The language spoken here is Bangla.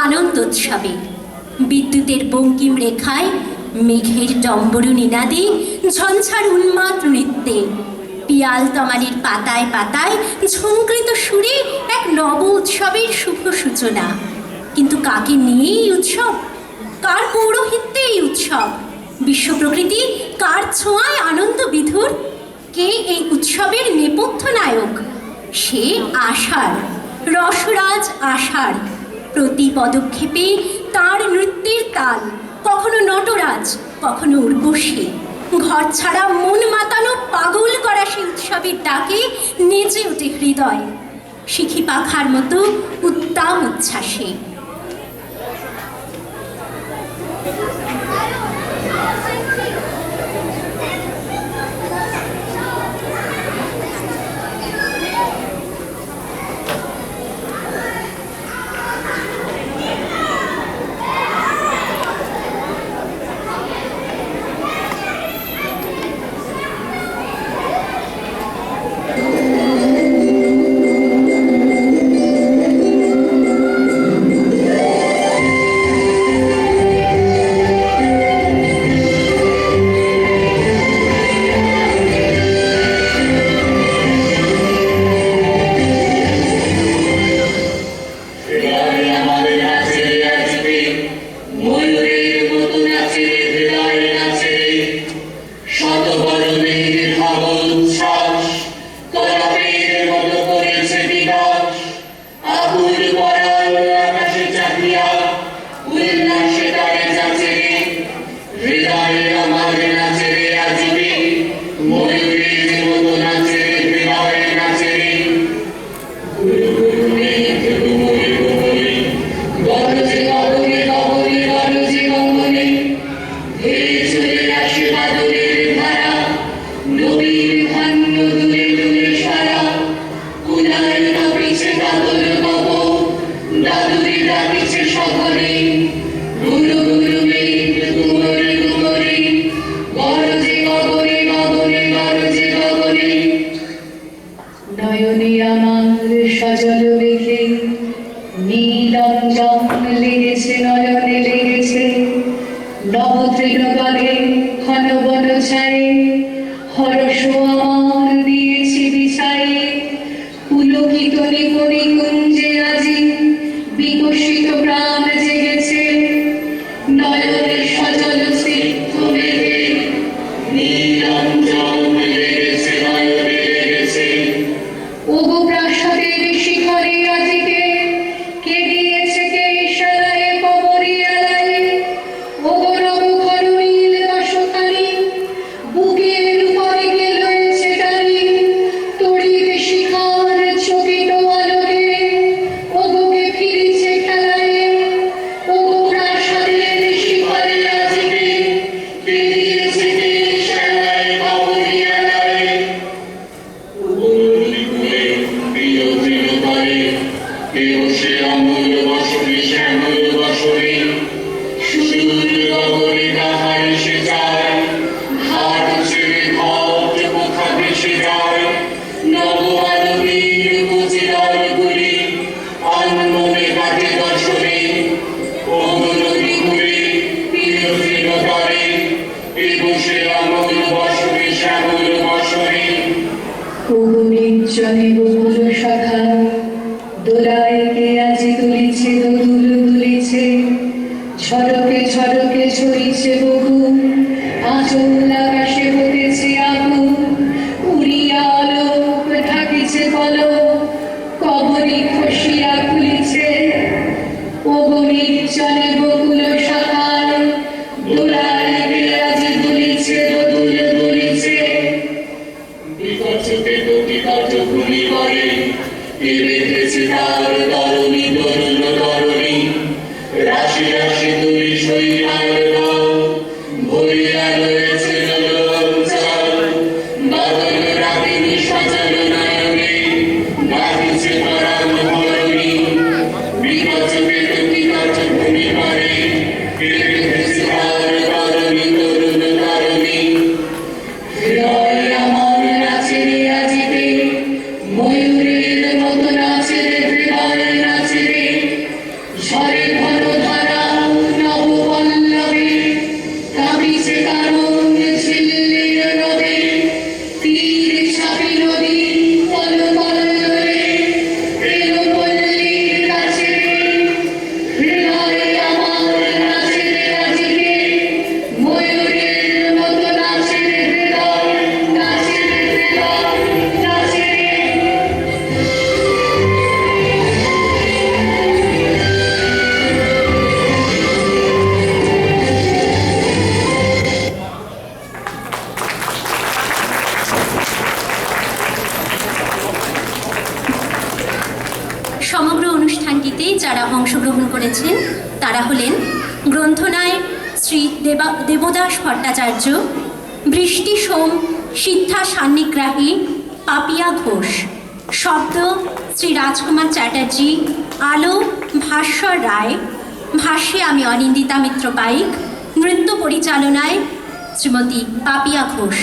আনন্দোৎসবে। বিদ্যুতের বঙ্কিম রেখায়, মেঘের ডম্বরু নিনাদে, ঝঞ্ঝার উন্মাদ নৃত্যে, পিয়াল তমালির পাতায় পাতায় ঝঙ্কৃত সুরে এক নব উৎসবের শুভ সূচনা। কিন্তু কাকে নিয়ে এই উৎসব? কার পৌরোহিত্যে এই উৎসব? বিশ্ব প্রকৃতি কার ছোঁয়ায় আনন্দ বিধুর? কে এই উৎসবের নেপথ্য নায়ক? সে আষাঢ়, রসরাজ আষাঢ়। প্রতি পদক্ষেপে তার নৃত্যের তাল, কখনো নটরাজ, কখনো উর্বশী। ঘর ছাড়া মন মাতানো পাগল করা সেই উৎসবের ডাকে নেচে ওঠে হৃদয়, শিখি পাখার মতো উত্তাম উচ্ছ্বাসে। ময়ূরের মতো নাচে হৃদয় নাচে ঝড়ে রয়েছেন তারা হলেন গ্রন্থনায়ক শ্রী দেবদাস ভট্টাচার্য, বৃষ্টি সোম, সিদ্ধা সান্নিগ্রাহী, পাপিয়া ঘোষ। শব্দ শ্রী রাজকুমার চ্যাটার্জি, আলো ভাস্বর রায়, ভাষ্যে আমি অনিন্দিতা মিত্র পাইক, নৃত্য পরিচালনায় শ্রীমতী পাপিয়া ঘোষ।